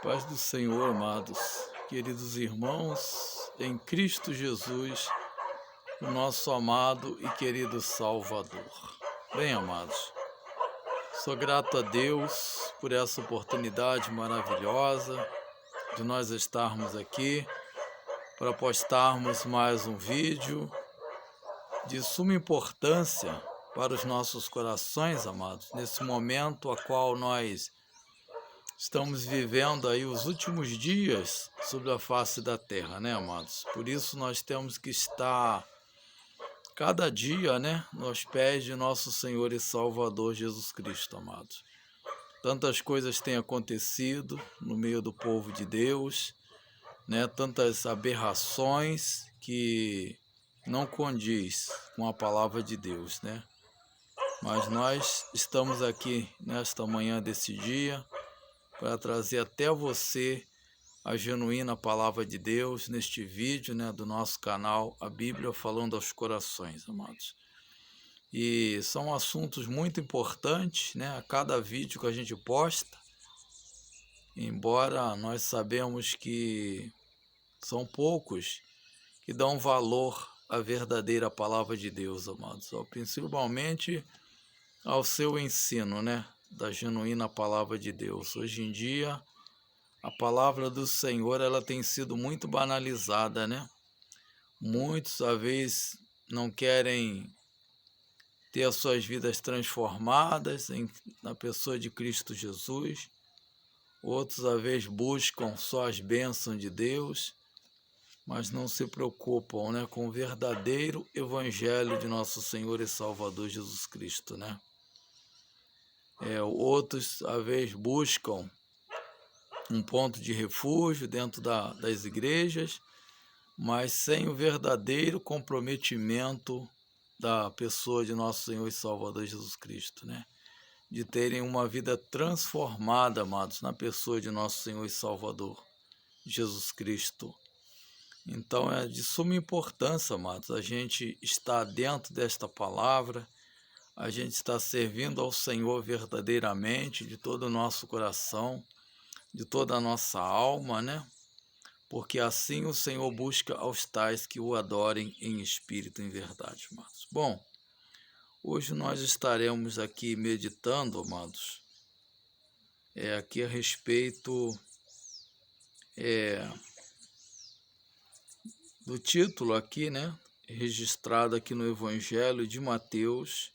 Paz do Senhor, amados, queridos irmãos, em Cristo Jesus, o nosso amado e querido Salvador. Bem, amados, sou grato a Deus por essa oportunidade maravilhosa de nós estarmos aqui para postarmos mais um vídeo de suma importância para os nossos corações, amados, nesse momento a qual nós estamos vivendo aí os últimos dias sobre a face da terra, né, amados? Por isso nós temos que estar cada dia, né, nos pés de nosso Senhor e Salvador Jesus Cristo, amados. Tantas coisas têm acontecido no meio do povo de Deus, né? Tantas aberrações que não condiz com a palavra de Deus, né? Mas nós estamos aqui nesta manhã desse dia para trazer até você a genuína palavra de Deus neste vídeo, né, do nosso canal, a Bíblia falando aos corações, amados. E são assuntos muito importantes, né, a cada vídeo que a gente posta, embora nós sabemos que são poucos que dão valor à verdadeira palavra de Deus, amados, principalmente ao seu ensino, né, da genuína palavra de Deus. Hoje em dia, a palavra do Senhor, ela tem sido muito banalizada, né? Muitos, às vezes, não querem ter as suas vidas transformadas na pessoa de Cristo Jesus. Outros, às vezes, buscam só as bênçãos de Deus, mas não se preocupam, né, com o verdadeiro evangelho de nosso Senhor e Salvador Jesus Cristo, né? Outros, às vezes, buscam um ponto de refúgio dentro das igrejas, mas sem o verdadeiro comprometimento da pessoa de nosso Senhor e Salvador Jesus Cristo, né? De terem uma vida transformada, amados, na pessoa de nosso Senhor e Salvador Jesus Cristo. Então é de suma importância, amados, a gente estar dentro desta palavra, a gente está servindo ao Senhor verdadeiramente, de todo o nosso coração, de toda a nossa alma, né? Porque assim o Senhor busca aos tais que o adorem em espírito e em verdade, amados. Bom, hoje nós estaremos aqui meditando, amados, aqui a respeito do título aqui, né? Registrado aqui no Evangelho de Mateus,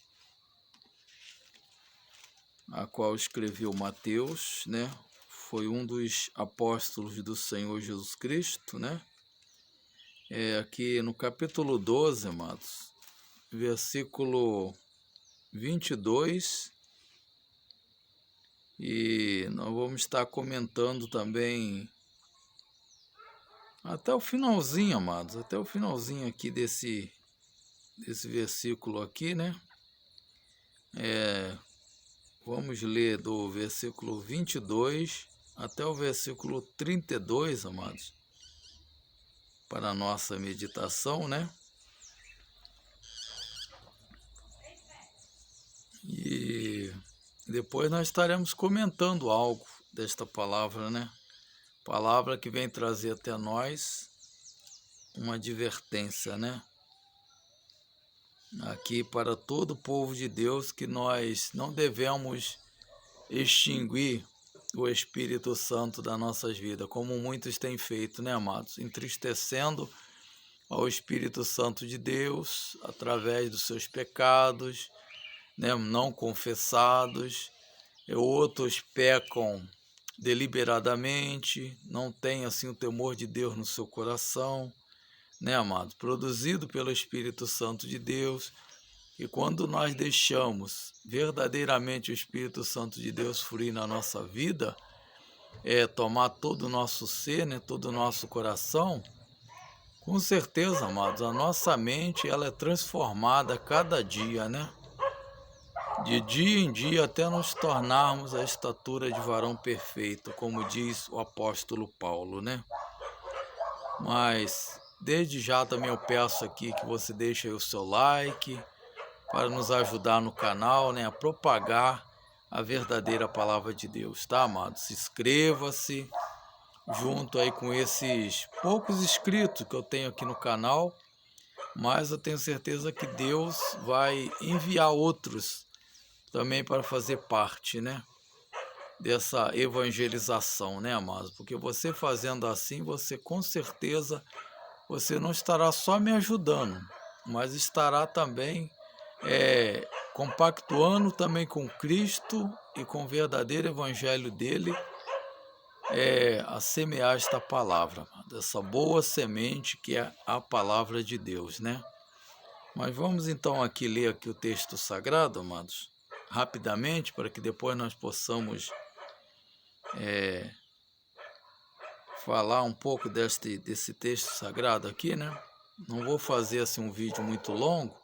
a qual escreveu Mateus, né? Foi um dos apóstolos do Senhor Jesus Cristo, né? Aqui no capítulo 12, amados, versículo 22, e nós vamos estar comentando também até o finalzinho, amados, até o finalzinho aqui desse versículo aqui, né? Vamos ler do versículo 22 até o versículo 32, amados, para a nossa meditação, né? E depois nós estaremos comentando algo desta palavra, né? Palavra que vem trazer até nós uma advertência, né? Aqui para todo o povo de Deus, que nós não devemos extinguir o Espírito Santo das nossas vidas, como muitos têm feito, né, amados? Entristecendo ao Espírito Santo de Deus através dos seus pecados, né, não confessados. Outros pecam deliberadamente, não têm assim o temor de Deus no seu coração, né, amados? Produzido pelo Espírito Santo de Deus. E quando nós deixamos verdadeiramente o Espírito Santo de Deus fluir na nossa vida, tomar todo o nosso ser, né, todo o nosso coração, com certeza, amados, a nossa mente ela é transformada a cada dia, né? De dia em dia até nos tornarmos a estatura de varão perfeito, como diz o apóstolo Paulo, né? Mas desde já também eu peço aqui que você deixe aí o seu like, para nos ajudar no canal, né, a propagar a verdadeira palavra de Deus, tá, amados? Inscreva-se, junto aí com esses poucos inscritos que eu tenho aqui no canal, mas eu tenho certeza que Deus vai enviar outros também para fazer parte, né, dessa evangelização, né, amados? Porque você fazendo assim, você com certeza, você não estará só me ajudando, mas estará também compactuando também com Cristo e com o verdadeiro evangelho dele, a semear esta palavra, essa boa semente que é a palavra de Deus, né? Mas vamos então aqui ler aqui o texto sagrado, amados, rapidamente, para que depois nós possamos falar um pouco desse texto sagrado aqui, né? Não vou fazer assim um vídeo muito longo,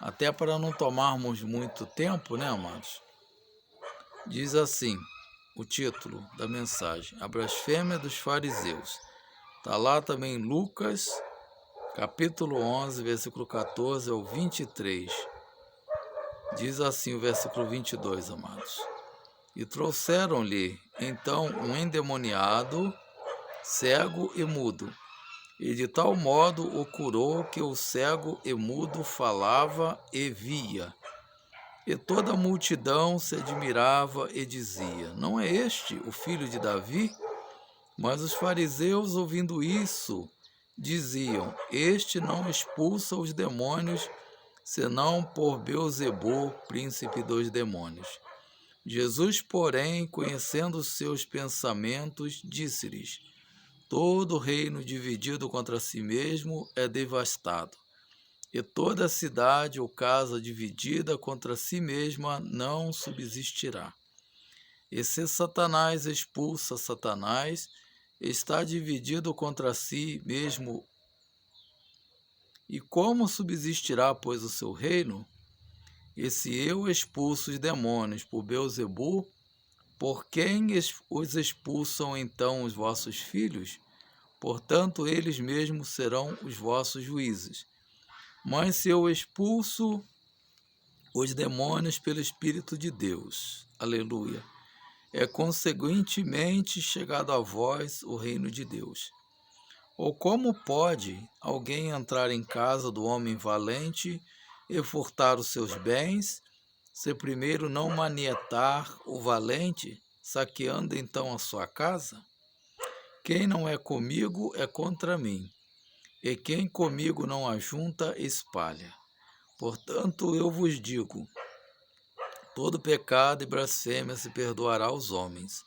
até para não tomarmos muito tempo, né, amados? Diz assim o título da mensagem: A blasfêmia dos fariseus. Está lá também em Lucas, capítulo 11, versículo 14 ao 23. Diz assim o versículo 22, amados: E trouxeram-lhe então um endemoniado, cego e mudo, e de tal modo o curou que o cego e mudo falava e via. E toda a multidão se admirava e dizia: Não é este o filho de Davi? Mas os fariseus, ouvindo isso, diziam: Este não expulsa os demônios, senão por Beelzebul, príncipe dos demônios. Jesus, porém, conhecendo os seus pensamentos, disse-lhes: Todo reino dividido contra si mesmo é devastado, e toda cidade ou casa dividida contra si mesma não subsistirá. E se Satanás expulsa Satanás, está dividido contra si mesmo. E como subsistirá, pois, o seu reino? E se eu expulso os demônios por Beelzebul, por quem os expulsam então os vossos filhos? Portanto, eles mesmos serão os vossos juízes. Mas se eu expulso os demônios pelo Espírito de Deus, aleluia, é consequentemente chegado a vós o reino de Deus. Ou como pode alguém entrar em casa do homem valente e furtar os seus bens, se primeiro não manietar o valente, saqueando então a sua casa? Quem não é comigo é contra mim, e quem comigo não ajunta, espalha. Portanto, eu vos digo, todo pecado e blasfêmia se perdoará aos homens,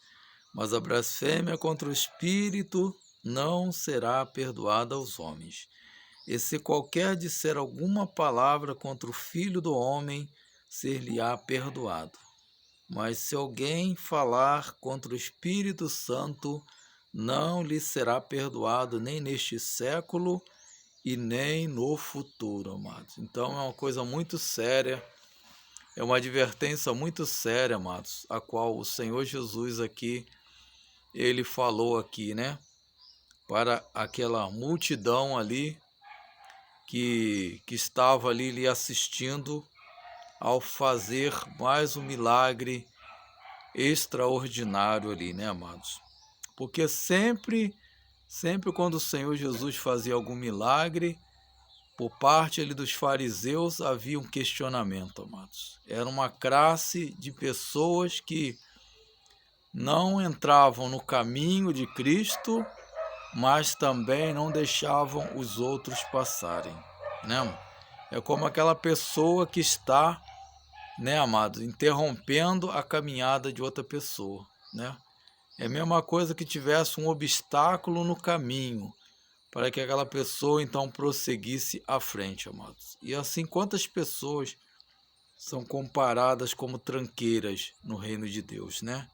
mas a blasfêmia contra o Espírito não será perdoada aos homens. E se qualquer disser alguma palavra contra o Filho do Homem, ser-lhe-á perdoado. Mas se alguém falar contra o Espírito Santo, não lhe será perdoado nem neste século e nem no futuro, amados. Então é uma coisa muito séria, é uma advertência muito séria, amados, a qual o Senhor Jesus aqui, ele falou aqui, né? Para aquela multidão ali que estava ali lhe assistindo ao fazer mais um milagre extraordinário ali, né, amados? Porque sempre quando o Senhor Jesus fazia algum milagre, por parte ali dos fariseus havia um questionamento, amados. Era uma classe de pessoas que não entravam no caminho de Cristo, mas também não deixavam os outros passarem, né? É como aquela pessoa que está, né, amado, interrompendo a caminhada de outra pessoa, né? É a mesma coisa que tivesse um obstáculo no caminho, para que aquela pessoa então prosseguisse à frente, amados. E assim, quantas pessoas são comparadas como tranqueiras no reino de Deus, né?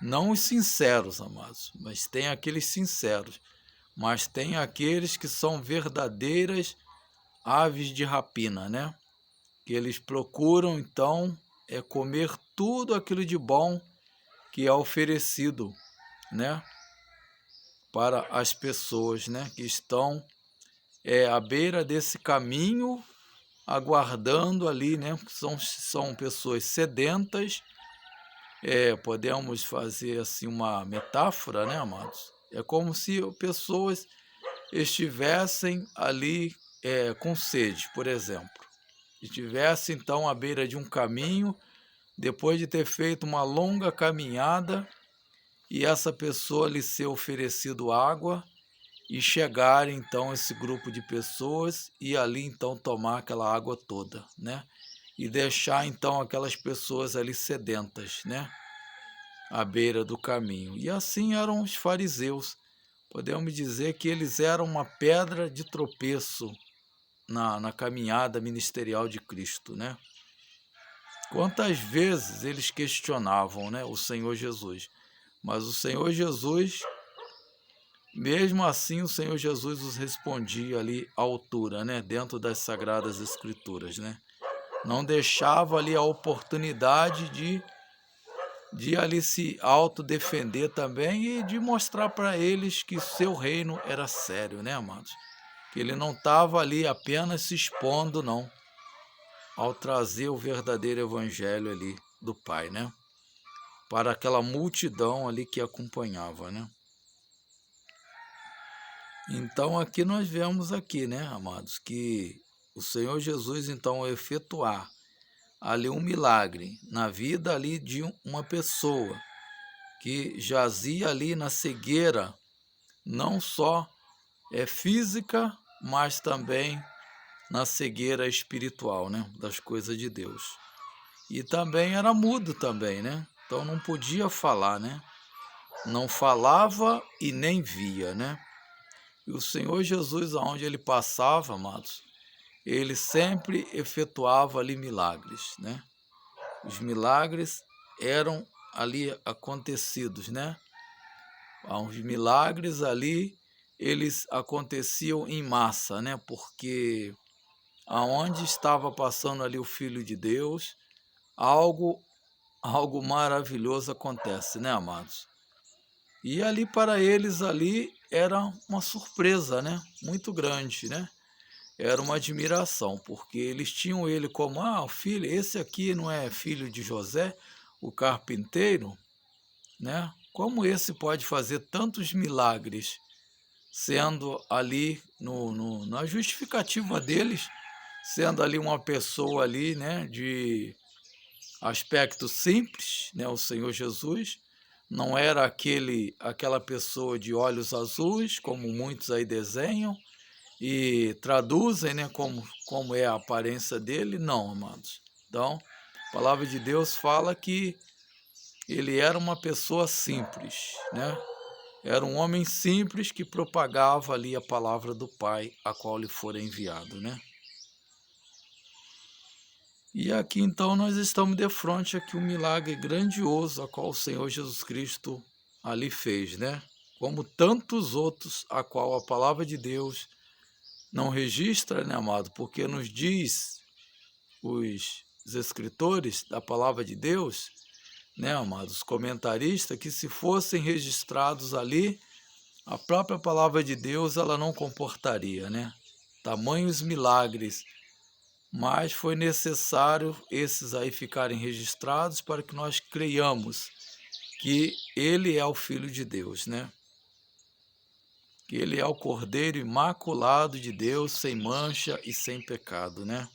Não os sinceros, amados, mas tem aqueles sinceros, mas tem aqueles que são verdadeiras aves de rapina, né? Que eles procuram então comer tudo aquilo de bom que é oferecido, né, para as pessoas, né, que estão à beira desse caminho, aguardando ali, né, são pessoas sedentas podemos fazer assim uma metáfora, né, amados? É como se pessoas estivessem ali com sede, por exemplo. Estivesse então à beira de um caminho, depois de ter feito uma longa caminhada, e essa pessoa lhe ser oferecido água, e chegar então esse grupo de pessoas e ali então tomar aquela água toda, né? E deixar então aquelas pessoas ali sedentas, né? À beira do caminho. E assim eram os fariseus. Podemos dizer que eles eram uma pedra de tropeço na caminhada ministerial de Cristo, né? Quantas vezes eles questionavam, né, o Senhor Jesus, mas o Senhor Jesus, mesmo assim, o Senhor Jesus os respondia ali à altura, né, dentro das Sagradas Escrituras, né? Não deixava ali a oportunidade de ali se autodefender também e de mostrar para eles que seu reino era sério, né, amados? Que ele não estava ali apenas se expondo, não, ao trazer o verdadeiro evangelho ali do Pai, né? Para aquela multidão ali que acompanhava, né? Então aqui nós vemos aqui, né, amados, que o Senhor Jesus então ao efetuar ali um milagre na vida ali de uma pessoa que jazia ali na cegueira, não só física, mas também na cegueira espiritual, né, das coisas de Deus. E também era mudo também, né? Então não podia falar, né? Não falava e nem via, né? E o Senhor Jesus, aonde ele passava, amados, ele sempre efetuava ali milagres, né? Os milagres eram ali acontecidos, né? Os milagres ali, eles aconteciam em massa, né? Porque aonde estava passando ali o Filho de Deus, algo maravilhoso acontece, né, amados? E ali para eles ali era uma surpresa, né? Muito grande, né? Era uma admiração, porque eles tinham ele como, o filho, esse aqui não é filho de José, o carpinteiro, né? Como esse pode fazer tantos milagres, sendo ali na justificativa deles, sendo ali uma pessoa ali, né, de aspecto simples, né, o Senhor Jesus, não era aquela pessoa de olhos azuis, como muitos aí desenham e traduzem, né, como é a aparência dele. Não, amados. Então, a palavra de Deus fala que ele era uma pessoa simples, né? Era um homem simples que propagava ali a palavra do Pai, a qual lhe fora enviado, né? E aqui então nós estamos de frente aqui um milagre grandioso a qual o Senhor Jesus Cristo ali fez, né? Como tantos outros a qual a palavra de Deus não registra, né, amado? Porque nos diz os escritores da palavra de Deus, né, amados, os comentaristas, que se fossem registrados ali, a própria palavra de Deus ela não comportaria, né? Tamanhos milagres, mas foi necessário esses aí ficarem registrados para que nós creiamos que ele é o Filho de Deus, né? Que ele é o Cordeiro imaculado de Deus, sem mancha e sem pecado, né?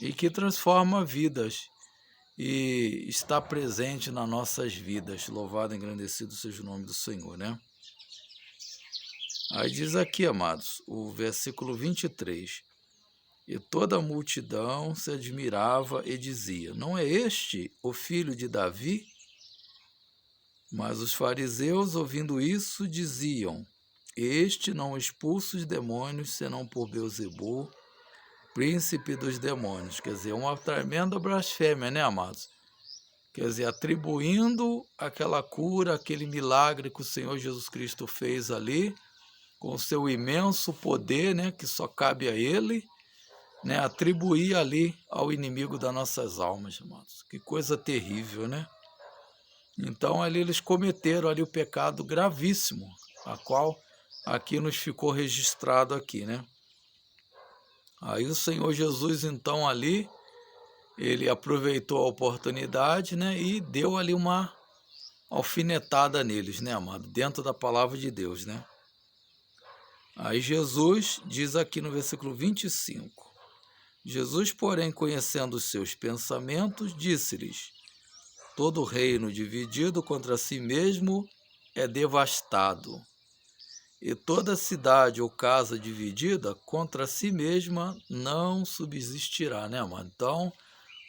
E que transforma vidas e está presente nas nossas vidas. Louvado e engrandecido seja o nome do Senhor, né? Aí diz aqui, amados, o versículo 23. E toda a multidão se admirava e dizia, não é este o filho de Davi? Mas os fariseus, ouvindo isso, diziam, este não expulsa os demônios, senão por Beelzebul, príncipe dos demônios. Quer dizer, uma tremenda blasfêmia, né, amados? Quer dizer, atribuindo aquela cura, aquele milagre que o Senhor Jesus Cristo fez ali, com o seu imenso poder, né, que só cabe a Ele, né, atribuir ali ao inimigo das nossas almas, amados. Que coisa terrível, né? Então ali eles cometeram ali o pecado gravíssimo, a qual aqui nos ficou registrado aqui, né? Aí o Senhor Jesus então ali, ele aproveitou a oportunidade, né, e deu ali uma alfinetada neles, né, amado, dentro da palavra de Deus, né. Aí Jesus diz aqui no versículo 25, Jesus, porém, conhecendo os seus pensamentos, disse-lhes: todo reino dividido contra si mesmo é devastado, e toda cidade ou casa dividida contra si mesma não subsistirá, né, amado? Então,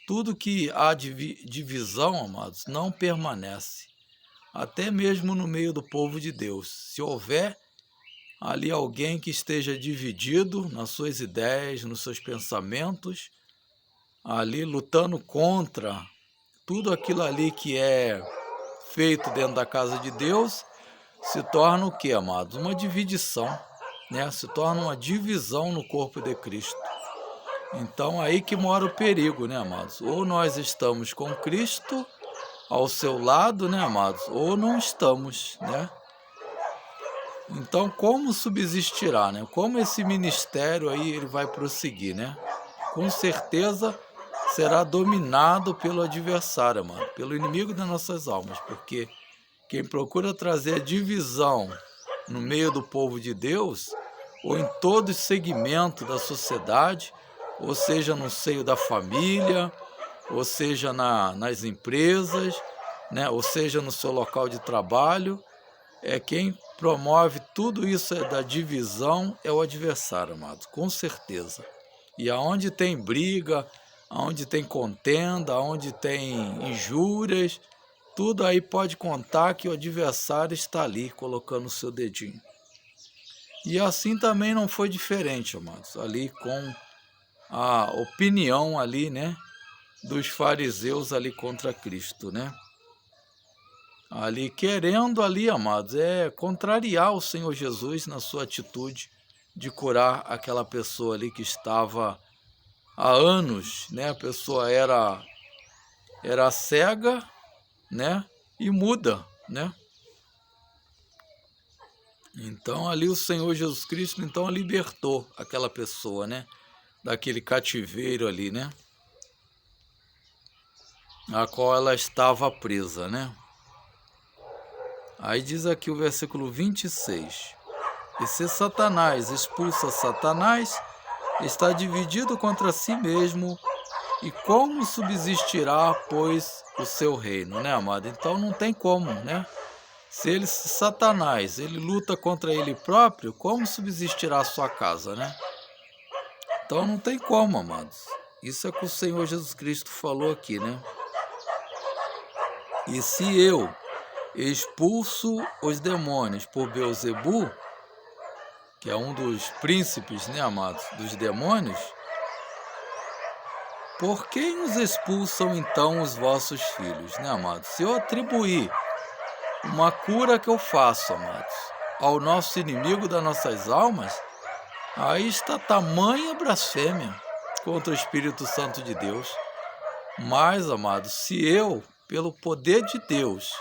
tudo que há divisão, amados, não permanece, até mesmo no meio do povo de Deus. Se houver ali alguém que esteja dividido nas suas ideias, nos seus pensamentos, ali lutando contra tudo aquilo ali que é feito dentro da casa de Deus, se torna o que, amados? Uma dividição, né? Se torna uma divisão no corpo de Cristo. Então aí que mora o perigo, né, amados? Ou nós estamos com Cristo ao seu lado, né, amados? Ou não estamos, né? Então como subsistirá, né? Como esse ministério aí ele vai prosseguir, né? Com certeza será dominado pelo adversário, amado, pelo inimigo das nossas almas, porque quem procura trazer divisão no meio do povo de Deus, ou em todo segmento da sociedade, ou seja, no seio da família, ou seja, nas empresas, né? Ou seja, no seu local de trabalho, quem promove tudo isso da divisão é o adversário, amado, com certeza. E aonde tem briga, aonde tem contenda, aonde tem injúrias, tudo aí pode contar que o adversário está ali, colocando o seu dedinho. E assim também não foi diferente, amados, ali com a opinião ali, né, dos fariseus ali contra Cristo, né? Ali querendo ali, amados, contrariar o Senhor Jesus na sua atitude de curar aquela pessoa ali que estava há anos, né? A pessoa era cega, né? E muda, né? Então ali o Senhor Jesus Cristo então libertou aquela pessoa, né? Daquele cativeiro ali, né? A qual ela estava presa, né? Aí diz aqui o versículo 26. E se Satanás expulsa Satanás, está dividido contra si mesmo, e como subsistirá, pois, o seu reino, né, amado? Então não tem como, né? Se Satanás, ele luta contra ele próprio, como subsistirá a sua casa, né? Então não tem como, amados. Isso é o que o Senhor Jesus Cristo falou aqui, né? E se eu expulso os demônios por Beelzebu, que é um dos príncipes, né, amados, dos demônios, por quem os expulsam então os vossos filhos, né, amados? Se eu atribuir uma cura que eu faço, amados, ao nosso inimigo das nossas almas, aí está tamanha blasfêmia contra o Espírito Santo de Deus. Mas, amados, se eu, pelo poder de Deus,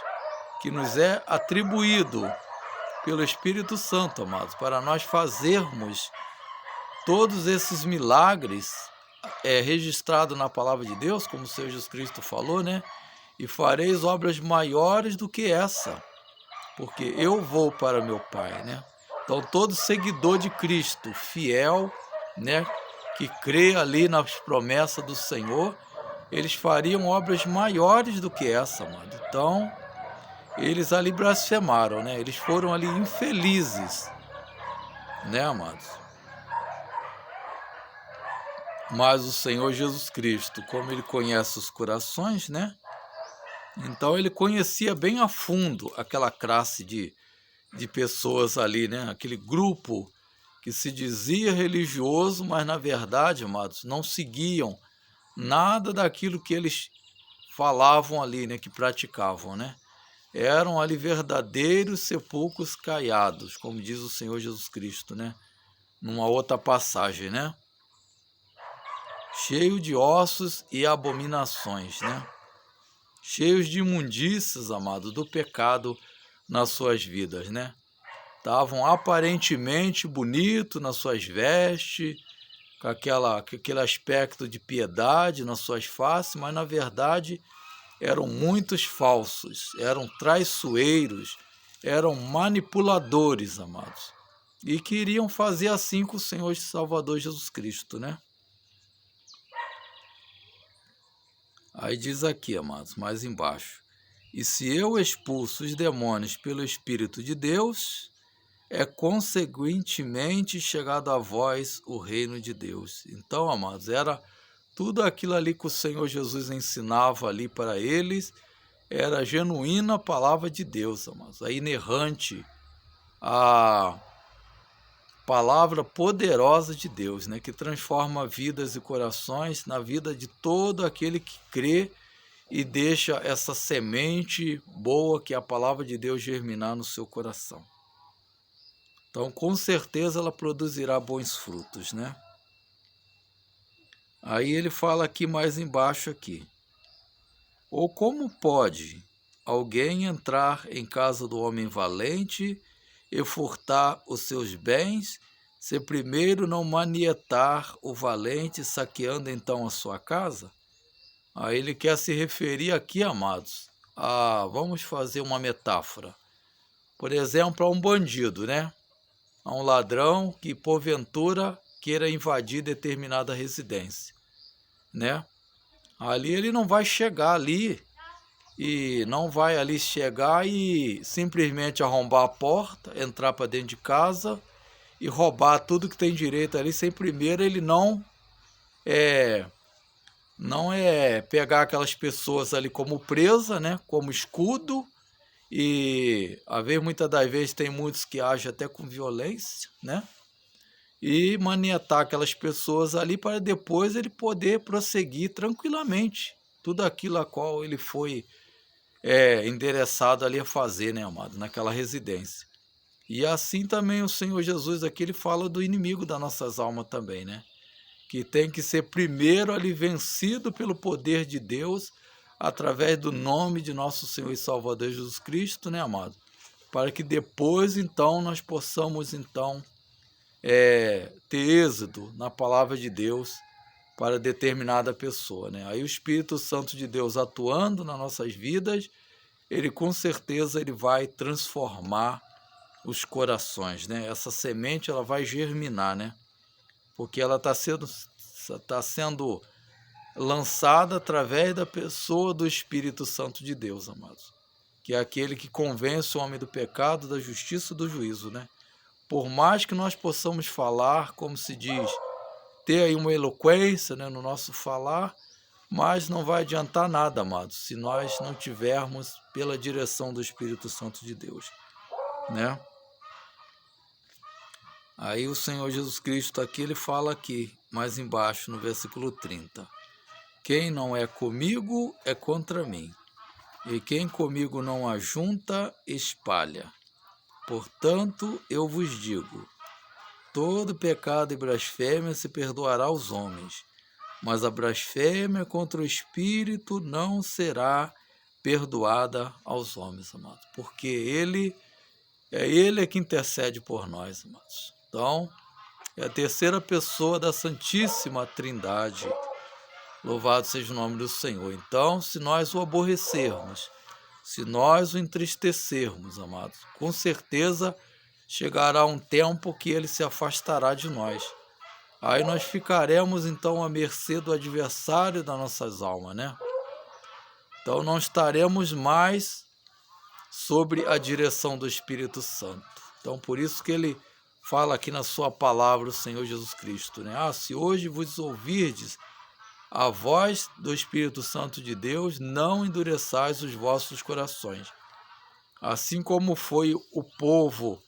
que nos é atribuído pelo Espírito Santo, amados, para nós fazermos todos esses milagres registrados na palavra de Deus, como o Senhor Jesus Cristo falou, né? E fareis obras maiores do que essa, porque eu vou para meu Pai, né? Então todo seguidor de Cristo, fiel, né, que crê ali nas promessas do Senhor, eles fariam obras maiores do que essa, amado. Então, eles ali blasfemaram, né? Eles foram ali infelizes, né, amados? Mas o Senhor Jesus Cristo, como ele conhece os corações, né? Então ele conhecia bem a fundo aquela classe de pessoas ali, né? Aquele grupo que se dizia religioso, mas na verdade, amados, não seguiam nada daquilo que eles falavam ali, né? Que praticavam, né? Eram ali verdadeiros sepulcros caiados, como diz o Senhor Jesus Cristo, né? Numa outra passagem, né? Cheio de ossos e abominações, né? Cheios de imundícias, amado, do pecado nas suas vidas, né? Estavam aparentemente bonitos nas suas vestes, com aquele aspecto de piedade nas suas faces, mas na verdade eram muitos falsos, eram traiçoeiros, eram manipuladores, amados, e queriam fazer assim com o Senhor e Salvador Jesus Cristo, né? Aí diz aqui, amados, mais embaixo: e se eu expulso os demônios pelo Espírito de Deus, é consequentemente chegado a vós o reino de Deus. Então, amados, era tudo aquilo ali que o Senhor Jesus ensinava ali para eles, era a genuína palavra de Deus, amados, a inerrante, a palavra poderosa de Deus, né, que transforma vidas e corações na vida de todo aquele que crê e deixa essa semente boa que é a palavra de Deus germinar no seu coração. Então, com certeza ela produzirá bons frutos, né? Aí ele fala aqui mais embaixo aqui: ou como pode alguém entrar em casa do homem valente e furtar os seus bens, se primeiro não manietar o valente, saqueando então a sua casa? Aí ele quer se referir aqui, amados, vamos fazer uma metáfora. Por exemplo, a um bandido, né? A um ladrão que porventura queira invadir determinada residência, né? Ali ele não vai chegar ali e não vai ali chegar e simplesmente arrombar a porta, entrar para dentro de casa e roubar tudo que tem direito ali, sem primeiro ele não pegar aquelas pessoas ali como presa, né? Como escudo. E muitas das vezes tem muitos que agem até com violência, né? E manietar aquelas pessoas ali para depois ele poder prosseguir tranquilamente tudo aquilo a qual ele foi endereçado ali a fazer, né, amado, naquela residência. E assim também o Senhor Jesus aqui ele fala do inimigo das nossas almas também, né? Que tem que ser primeiro ali vencido pelo poder de Deus, através do nome de nosso Senhor e Salvador Jesus Cristo, né, amado? Para que depois, então, nós possamos, então, ter êxito na palavra de Deus para determinada pessoa, né? Aí o Espírito Santo de Deus atuando nas nossas vidas, ele com certeza ele vai transformar os corações, né? Essa semente ela vai germinar, né? Porque ela está sendo lançada através da pessoa do Espírito Santo de Deus, amados, que é aquele que convence o homem do pecado, da justiça e do juízo, né? Por mais que nós possamos falar, como se diz, ter aí uma eloquência, né, no nosso falar, mas não vai adiantar nada, amados, se nós não tivermos pela direção do Espírito Santo de Deus, né? Aí o Senhor Jesus Cristo aqui, ele fala aqui, mais embaixo, no versículo 30. Quem não é comigo é contra mim, e quem comigo não ajunta, espalha. Portanto, eu vos digo, todo pecado e blasfêmia se perdoará aos homens, mas a blasfêmia contra o Espírito não será perdoada aos homens, amados, porque Ele é que intercede por nós, amados. Então, é a terceira pessoa da Santíssima Trindade. Louvado seja o nome do Senhor. Então, se nós o aborrecermos, se nós o entristecermos, amados, com certeza chegará um tempo que ele se afastará de nós. Aí nós ficaremos, então, à mercê do adversário das nossas almas, né? Então, não estaremos mais sobre a direção do Espírito Santo. Então, por isso que ele fala aqui na sua palavra, o Senhor Jesus Cristo, né? Se hoje vos ouvirdes a voz do Espírito Santo de Deus, não endureçais os vossos corações. Assim como foi o povo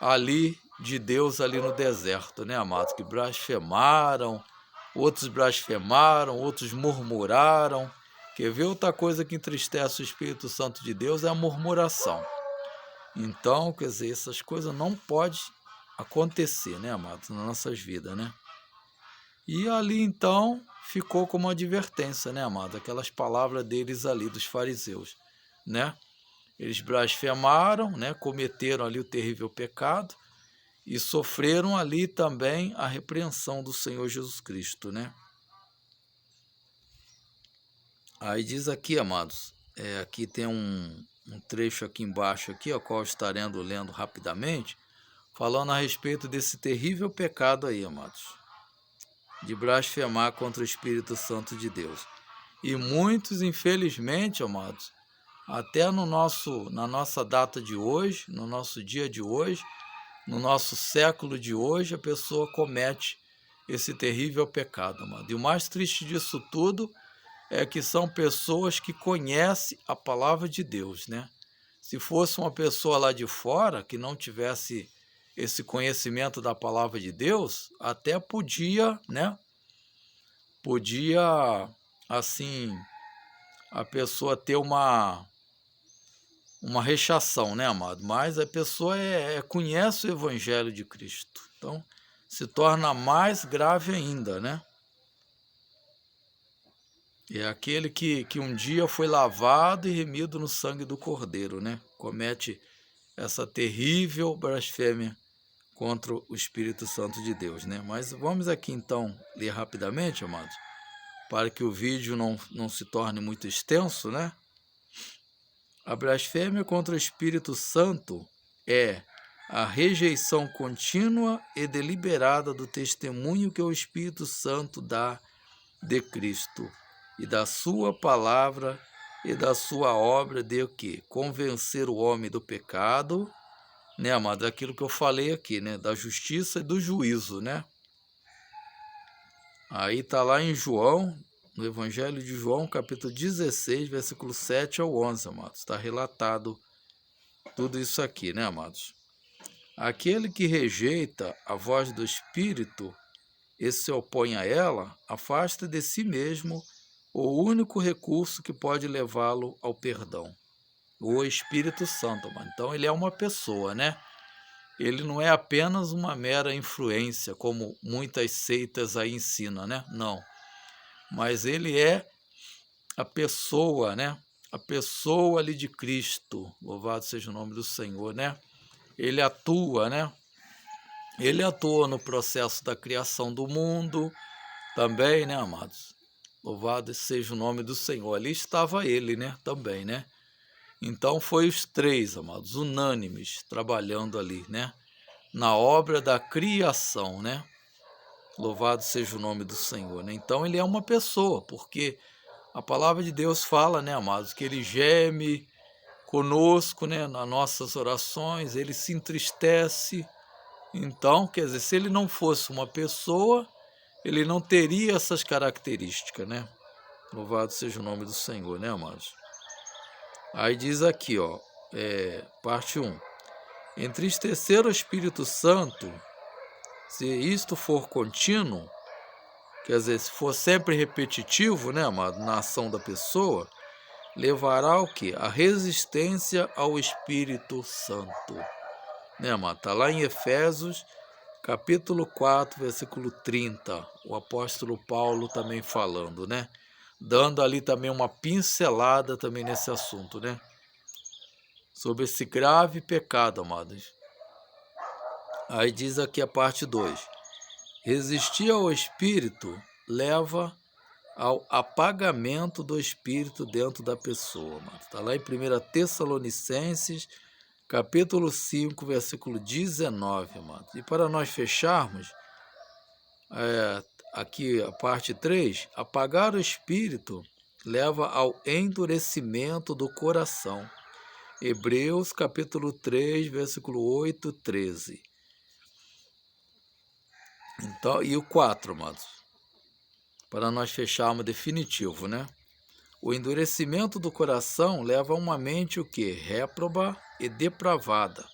ali de Deus ali no deserto, né, amados? Que blasfemaram, outros murmuraram. Quer ver outra coisa que entristece o Espírito Santo de Deus? É a murmuração. Então, quer dizer, essas coisas não podem acontecer, né, amados, nas nossas vidas, né? E ali, então, ficou como advertência, né, amado? Aquelas palavras deles ali, dos fariseus, né? Eles blasfemaram, né? Cometeram ali o terrível pecado. e sofreram ali também a repreensão do Senhor Jesus Cristo, né? Aí diz aqui, amados, aqui tem um trecho aqui embaixo, aqui, a qual estaremos lendo rapidamente, falando a respeito desse terrível pecado aí, amados, de blasfemar contra o Espírito Santo de Deus. E muitos, infelizmente, amados, até na nossa data de hoje, no nosso dia de hoje, no nosso século de hoje, a pessoa comete esse terrível pecado, amado. E o mais triste disso tudo é que são pessoas que conhecem a palavra de Deus, né? Se fosse uma pessoa lá de fora que não tivesse esse conhecimento da palavra de Deus, até podia, né? Podia, assim, a pessoa ter uma rechação, né, amado? Mas a pessoa conhece o Evangelho de Cristo. Então, se torna mais grave ainda, né? É aquele que um dia foi lavado e remido no sangue do Cordeiro, né? Comete essa terrível blasfêmia contra o Espírito Santo de Deus, né? Mas vamos aqui então ler rapidamente, amados, para que o vídeo não se torne muito extenso, né? A blasfêmia contra o Espírito Santo é a rejeição contínua e deliberada do testemunho que o Espírito Santo dá de Cristo e da sua palavra e da sua obra de o quê? Convencer o homem do pecado, né, amado? Aquilo que eu falei aqui, né? Da justiça e do juízo, né? Aí está lá em João, no Evangelho de João, capítulo 16, versículo 7 ao 11, amados. Está relatado tudo isso aqui, né, amados? Aquele que rejeita a voz do Espírito e se opõe a ela, afasta de si mesmo o único recurso que pode levá-lo ao perdão, o Espírito Santo, mano. Então ele é uma pessoa, né? Ele não é apenas uma mera influência, como muitas seitas aí ensinam, né? Não. Mas ele é a pessoa, né? A pessoa ali de Cristo. Louvado seja o nome do Senhor, né? Ele atua, né? Ele atua no processo da criação do mundo também, né, amados? Louvado seja o nome do Senhor. Ali estava ele, né? Também, né? Então foi os três, amados, unânimes, trabalhando ali, né? Na obra da criação, né? Louvado seja o nome do Senhor, né? Então ele é uma pessoa, porque a palavra de Deus fala, né, amados, que ele geme conosco, né, nas nossas orações, ele se entristece. Então, quer dizer, se ele não fosse uma pessoa, ele não teria essas características, né? Louvado seja o nome do Senhor, né, amados? Aí diz aqui, ó, parte 1. Entristecer o Espírito Santo, se isto for contínuo, quer dizer, se for sempre repetitivo, né, amado, na ação da pessoa, levará ao quê? A resistência ao Espírito Santo. Né, amado? Está lá em Efésios, capítulo 4, versículo 30, o apóstolo Paulo também falando, né? Dando ali também uma pincelada também nesse assunto, né? Sobre esse grave pecado, amados. Aí diz aqui a parte 2. Resistir ao Espírito leva ao apagamento do Espírito dentro da pessoa. Está lá em 1 Tessalonicenses, capítulo 5, versículo 19. Amados. E para nós fecharmos, aqui a parte 3, apagar o Espírito leva ao endurecimento do coração. Hebreus, capítulo 3, versículo 8, 13. Então, e o 4, amados, para nós fecharmos definitivo, né? O endurecimento do coração leva a uma mente o quê? Réproba e depravada,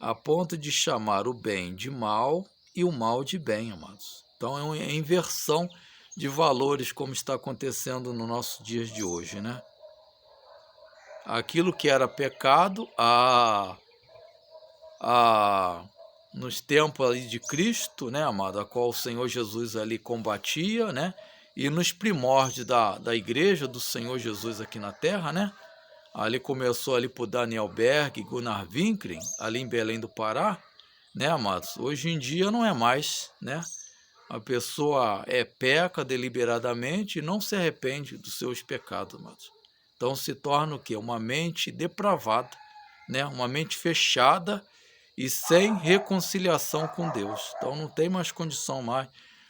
a ponto de chamar o bem de mal e o mal de bem, amados. Então é uma inversão de valores, como está acontecendo nos nossos dias de hoje, né? Aquilo que era pecado, nos tempos ali de Cristo, né, amado, a qual o Senhor Jesus ali combatia, né, e nos primórdios da igreja do Senhor Jesus aqui na terra, né, ali começou ali por Daniel Berg e Gunnar Winkling, ali em Belém do Pará, né, amados? Hoje em dia não é mais, né? A pessoa peca deliberadamente e não se arrepende dos seus pecados, amados. Então se torna o quê? Uma mente depravada, né? Uma mente fechada e sem reconciliação com Deus. Então não tem mais condição mais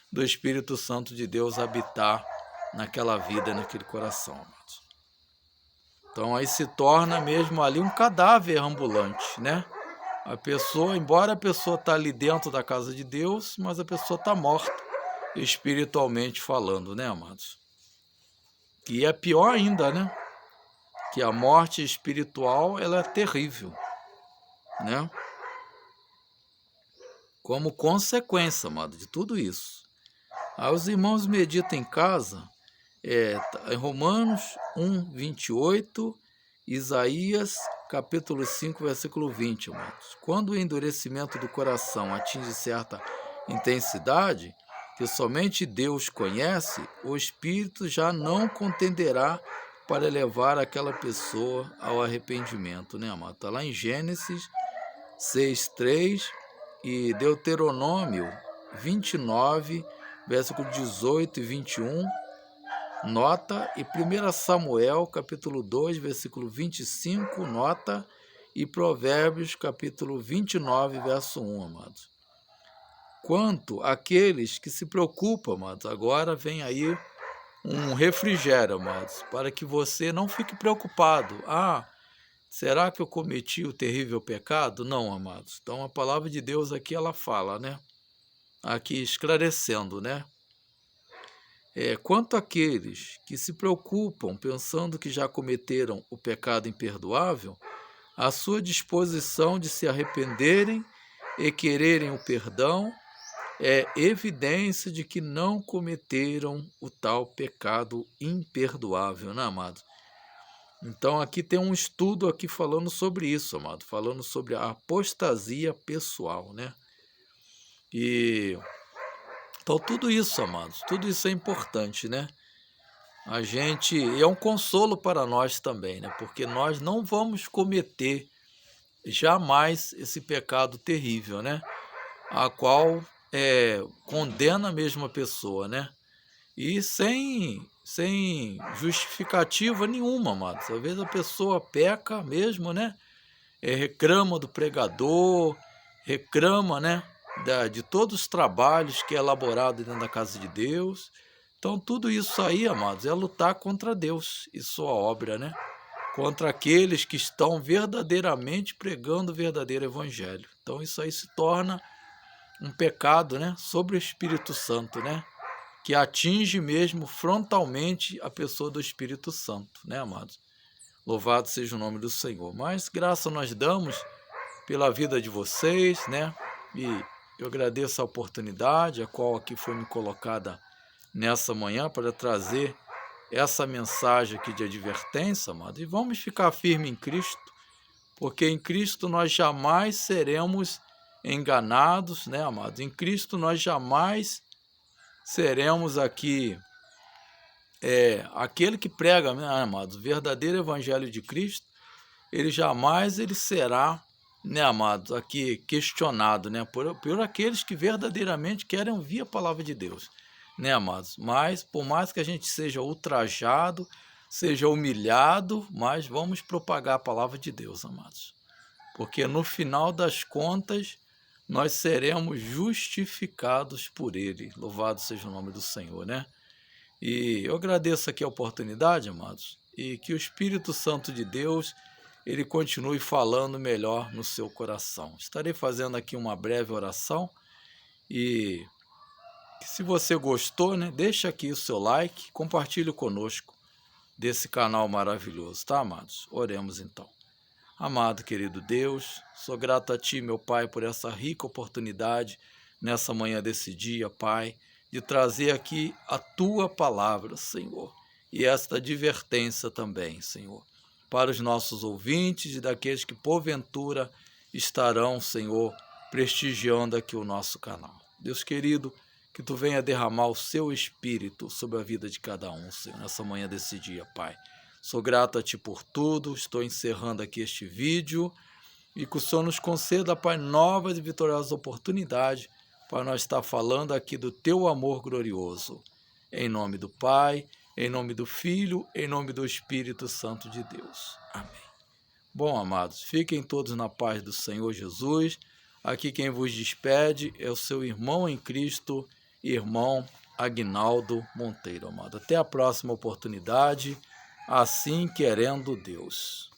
do Espírito Santo de Deus habitar naquela vida, naquele coração, amados. Então aí se torna mesmo ali um cadáver ambulante, né? A pessoa, embora a pessoa está ali dentro da casa de Deus, mas a pessoa está morta, espiritualmente falando, né, amados? E é pior ainda, né? Que a morte espiritual, ela é terrível, né? Como consequência, amado, de tudo isso. Aí os irmãos meditam em casa, em Romanos 1, 28, Isaías capítulo 5, versículo 20, amados. Quando o endurecimento do coração atinge certa intensidade, que somente Deus conhece, o Espírito já não contenderá para levar aquela pessoa ao arrependimento, né, amado? Está lá em Gênesis 6:3 e Deuteronômio 29, versículo 18 e 21, nota, e 1 Samuel, capítulo 2, versículo 25, nota, e Provérbios, capítulo 29, verso 1, amados. Quanto àqueles que se preocupam, amados, agora vem aí um refrigério, amados, para que você não fique preocupado. Será que eu cometi o terrível pecado? Não, amados. Então a palavra de Deus aqui, ela fala, né? Aqui esclarecendo, né? Quanto àqueles que se preocupam pensando que já cometeram o pecado imperdoável, a sua disposição de se arrependerem e quererem o perdão é evidência de que não cometeram o tal pecado imperdoável, né, amado? Então aqui tem um estudo aqui falando sobre isso, amado, falando sobre a apostasia pessoal, né? Então tudo isso, amados, tudo isso é importante, né? A gente, é um consolo para nós também, né? Porque nós não vamos cometer jamais esse pecado terrível, né? A qual condena a mesma pessoa, né? E sem justificativa nenhuma, amados. Às vezes a pessoa peca mesmo, né? Reclama do pregador, reclama, né? De todos os trabalhos que é elaborado dentro da casa de Deus. Então tudo isso aí, amados, é lutar contra Deus e sua obra, né? Contra aqueles que estão verdadeiramente pregando o verdadeiro evangelho. Então isso aí se torna um pecado, né? Sobre o Espírito Santo, né? Que atinge mesmo frontalmente a pessoa do Espírito Santo, né, amados? Louvado seja o nome do Senhor. Mas graça nós damos pela vida de vocês, né? E eu agradeço a oportunidade, a qual aqui foi me colocada nessa manhã para trazer essa mensagem aqui de advertência, amado. E vamos ficar firme em Cristo, porque em Cristo nós jamais seremos enganados, né, amados? Em Cristo nós jamais seremos aqui aquele que prega, né, amados, o verdadeiro evangelho de Cristo, ele jamais será, né, amados, aqui questionado, né, por aqueles que verdadeiramente querem ouvir a palavra de Deus, né, amados? Mas por mais que a gente seja ultrajado, seja humilhado, mas vamos propagar a palavra de Deus, amados. Porque no final das contas, nós seremos justificados por Ele. Louvado seja o nome do Senhor, né? E eu agradeço aqui a oportunidade, amados, e que o Espírito Santo de Deus, ele continue falando melhor no seu coração. Estarei fazendo aqui uma breve oração e se você gostou, né, deixa aqui o seu like, compartilhe conosco desse canal maravilhoso, tá, amados? Oremos então. Amado, querido Deus, sou grato a Ti, meu Pai, por essa rica oportunidade nessa manhã desse dia, Pai, de trazer aqui a Tua palavra, Senhor, e esta advertência também, Senhor, para os nossos ouvintes e daqueles que porventura estarão, Senhor, prestigiando aqui o nosso canal. Deus querido, que Tu venha derramar o Seu Espírito sobre a vida de cada um, Senhor, nessa manhã desse dia, Pai. Sou grato a Ti por tudo, estou encerrando aqui este vídeo E que o Senhor nos conceda, Pai, novas e vitoriosas oportunidades para nós estar falando aqui do Teu amor glorioso. Em nome do Pai, em nome do Filho, em nome do Espírito Santo de Deus. Amém. Bom, amados, fiquem todos na paz do Senhor Jesus. Aqui quem vos despede é o seu irmão em Cristo, irmão Aguinaldo Monteiro, amado. Até a próxima oportunidade, assim querendo Deus.